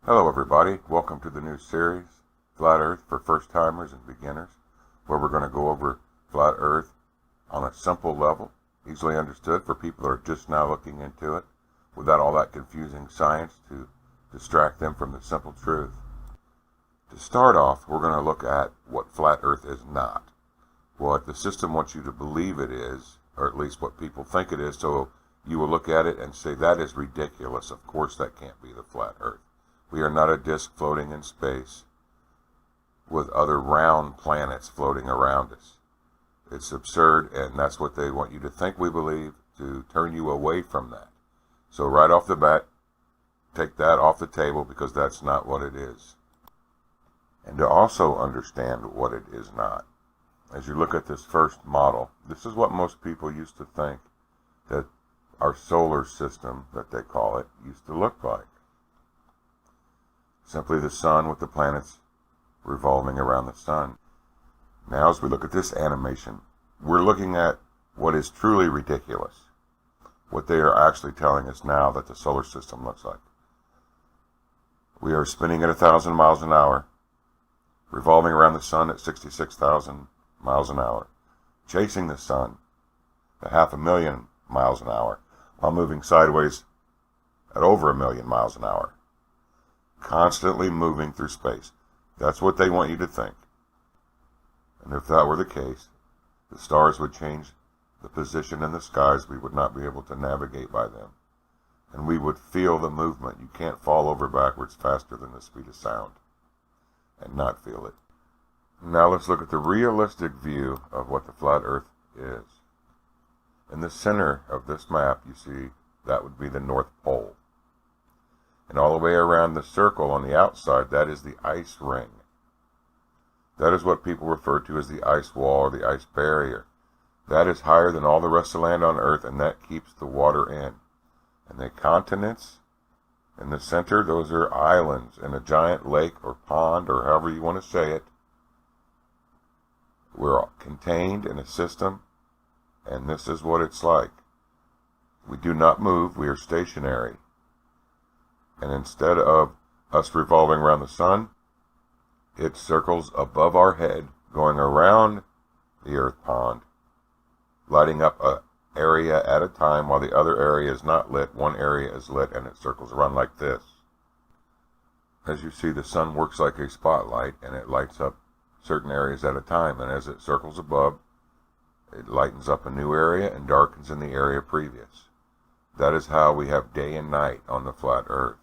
Hello everybody, welcome to the new series, Flat Earth for First Timers and Beginners, where we're going to go over Flat Earth on a simple level, easily understood for people that are just now looking into it, without all that confusing science to distract them from the simple truth. To start off, we're going to look at what Flat Earth is not, what the system wants you to believe it is, or at least what people think it is, so you will look at it and say, that is ridiculous, of course that can't be the Flat Earth. We are not a disk floating in space with other round planets floating around us. It's absurd, and that's what they want you to think we believe, to turn you away from that. So right off the bat, take that off the table, because that's not what it is. And to also understand what it is not, as you look at this first model, this is what most people used to think that our solar system, that they call it, used to look like. Simply the sun with the planets revolving around the sun. Now as we look at this animation, we're looking at what is truly ridiculous. What they are actually telling us now that the solar system looks like. We are spinning at 1,000 miles an hour, revolving around the sun at 66,000 miles an hour, chasing the sun at 500,000 miles an hour, while moving sideways at over 1,000,000 miles an hour. Constantly moving through space. That's what they want you to think. And if that were the case, the stars would change the position in the skies. We would not be able to navigate by them. And we would feel the movement. You can't fall over backwards faster than the speed of sound and not feel it. Now let's look at the realistic view of what the flat Earth is. In the center of this map, you see that would be the North Pole. And all the way around the circle on the outside, that is the ice ring. That is what people refer to as the ice wall or the ice barrier. That is higher than all the rest of the land on Earth, and that keeps the water in. And the continents in the center, those are islands in a giant lake or pond, or however you want to say it. We're contained in a system, and this is what it's like. We do not move, we are stationary. And instead of us revolving around the sun, it circles above our head, going around the Earth pond, lighting up an area at a time while the other area is not lit. One area is lit, and it circles around like this. As you see, the sun works like a spotlight, and it lights up certain areas at a time. And as it circles above, it lightens up a new area and darkens in the area previous. That is how we have day and night on the flat Earth.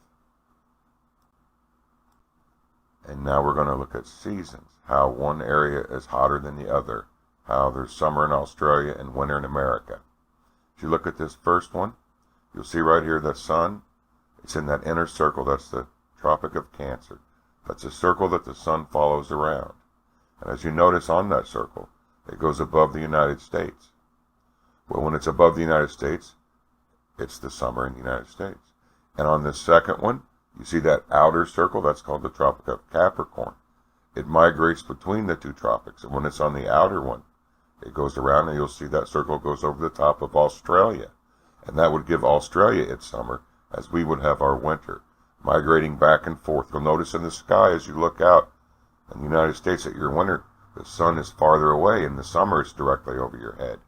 And now we're going to look at seasons, how one area is hotter than the other, how there's summer in Australia and winter in America. If you look at this first one, you'll see right here the sun. It's in that inner circle. That's the Tropic of Cancer. That's a circle that the sun follows around. And as you notice on that circle, it goes above the United States. Well, when it's above the United States, it's the summer in the United States. And on this second one, you see that outer circle? That's called the Tropic of Capricorn. It migrates between the two tropics. And when it's on the outer one, it goes around, and you'll see that circle goes over the top of Australia. And that would give Australia its summer, as we would have our winter, migrating back and forth. You'll notice in the sky as you look out in the United States that your winter, the sun is farther away, and the summer is directly over your head.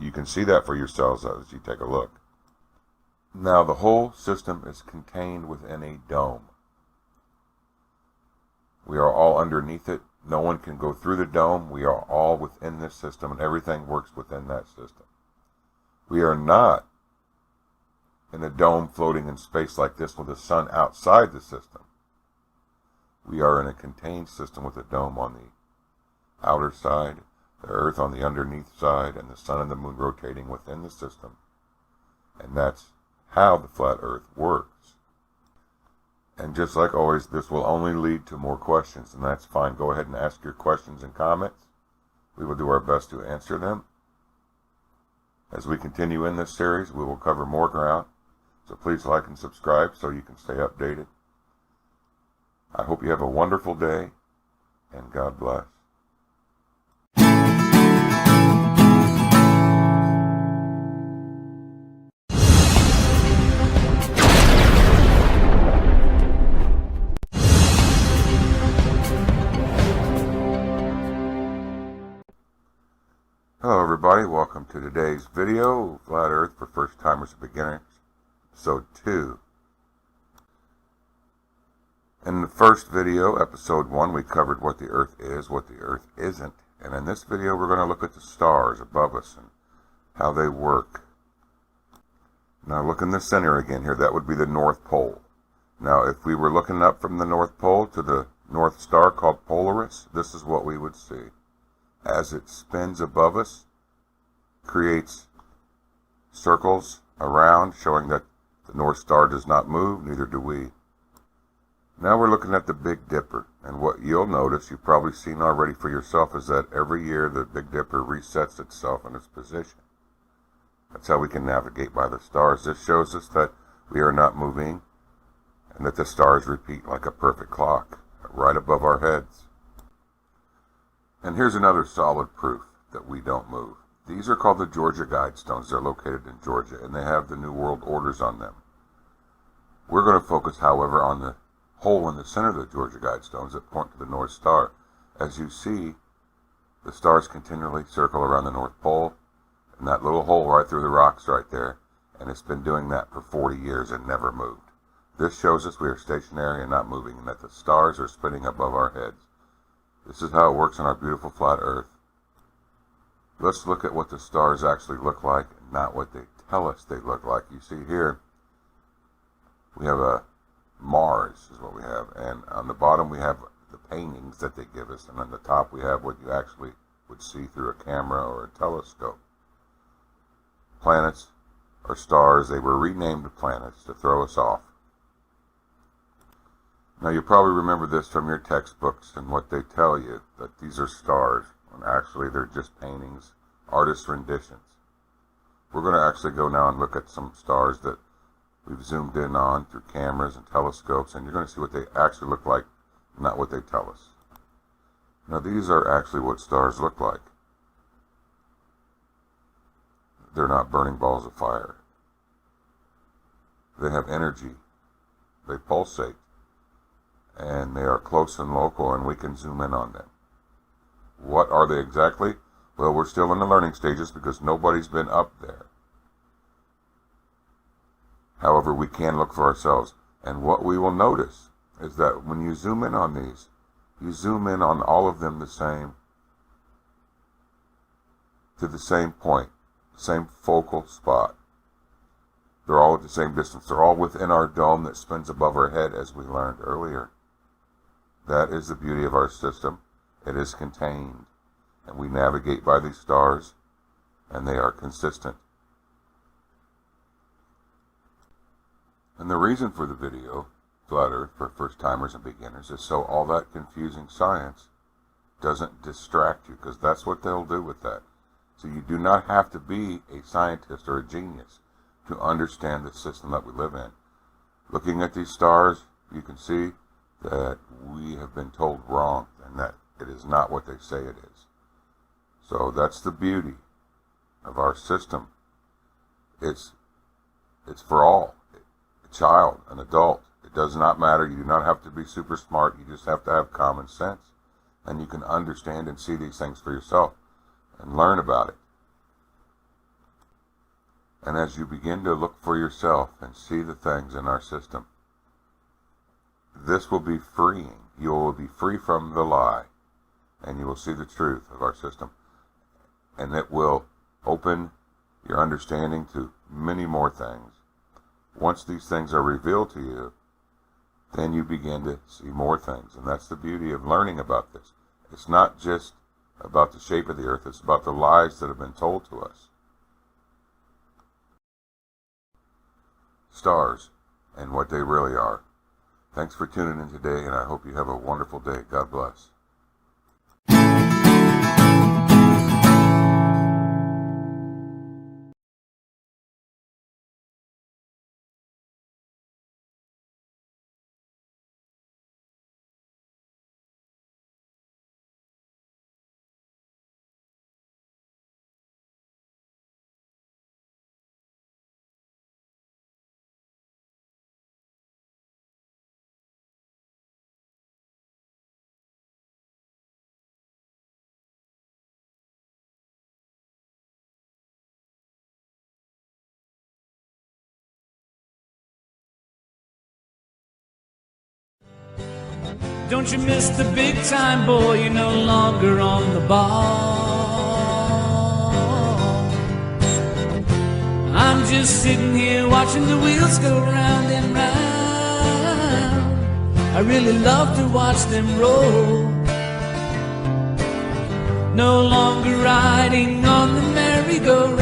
You can see that for yourselves as you take a look. Now the whole system is contained within a dome. We are all underneath it. No one can go through the dome. We are all within this system, and everything works within that system. We are not in a dome floating in space like this with the sun outside the system. We are in a contained system with a dome on the outer side, the Earth on the underneath side, and the sun and the moon rotating within the system. And that's how the flat Earth works. And just like always, this will only lead to more questions, and that's fine. Go ahead and ask your questions and comments. We will do our best to answer them. As we continue in this series, we will cover more ground, so please like and subscribe so you can stay updated. I hope you have a wonderful day, and God bless. to today's video, Flat Earth for First Timers and Beginners, Episode 2. In the first video, Episode 1, we covered what the Earth is, what the Earth isn't, and in this video we're going to look at the stars above us and how they work. Now look in the center again here, that would be the North Pole. Now if we were looking up from the North Pole to the North Star called Polaris, this is what we would see. As it spins above us, creates circles around, showing that the North Star does not move, neither do we. Now we're looking at the Big Dipper, and what you'll notice, you've probably seen already for yourself, is that every year the Big Dipper resets itself in its position. That's how we can navigate by the stars. This shows us that we are not moving, and that the stars repeat like a perfect clock, right above our heads. And here's another solid proof that we don't move. These are called the Georgia Guidestones. They're located in Georgia, and they have the New World Orders on them. We're going to focus, however, on the hole in the center of the Georgia Guidestones that point to the North Star. As you see, the stars continually circle around the North Pole, and that little hole right through the rocks right there, and it's been doing that for 40 years and never moved. This shows us we are stationary and not moving, and that the stars are spinning above our heads. This is how it works on our beautiful flat Earth. Let's look at what the stars actually look like, and not what they tell us they look like. You see here, we have a Mars is what we have, and on the bottom we have the paintings that they give us, and on the top we have what you actually would see through a camera or a telescope. Planets or stars, they were renamed planets to throw us off. Now you probably remember this from your textbooks and what they tell you, that these are stars, when actually they're just paintings, artists' renditions. We're going to actually go now and look at some stars that we've zoomed in on through cameras and telescopes, and you're going to see what they actually look like, not what they tell us. Now these are actually what stars look like. They're not burning balls of fire. They have energy. They pulsate. And they are close and local, and we can zoom in on them. What are they exactly? Well, we're still in the learning stages because nobody's been up there. However, we can look for ourselves. And what we will notice is that when you zoom in on these, you zoom in on all of them the same, to the same point, same focal spot. They're all at the same distance. They're all within our dome that spins above our head, as we learned earlier. That is the beauty of our system. It is contained, and we navigate by these stars, and they are consistent. And the reason for the video, Flat Earth for First Timers and Beginners, is so all that confusing science doesn't distract you, because that's what they'll do with that. So you do not have to be a scientist or a genius to understand the system that we live in. Looking at these stars, you can see that we have been told wrong, and that it is not what they say it is. So that's the beauty of our system. It's for all. A child, an adult. It does not matter. You do not have to be super smart. You just have to have common sense. And you can understand and see these things for yourself and learn about it. And as you begin to look for yourself and see the things in our system, this will be freeing. You will be free from the lie, and you will see the truth of our system. And it will open your understanding to many more things. Once these things are revealed to you, then you begin to see more things. And that's the beauty of learning about this. It's not just about the shape of the earth, it's about the lies that have been told to us. Stars, and what they really are. Thanks for tuning in today, and I hope you have a wonderful day. God bless. Don't you miss the big time, boy? You're no longer on the ball. I'm just sitting here watching the wheels go round and round. I really love to watch them roll. No longer riding on the merry-go-round.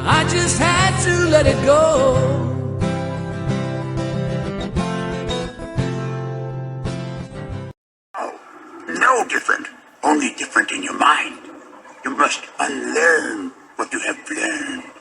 I just had to let it go. No different, only different in your mind. You must unlearn what you have learned.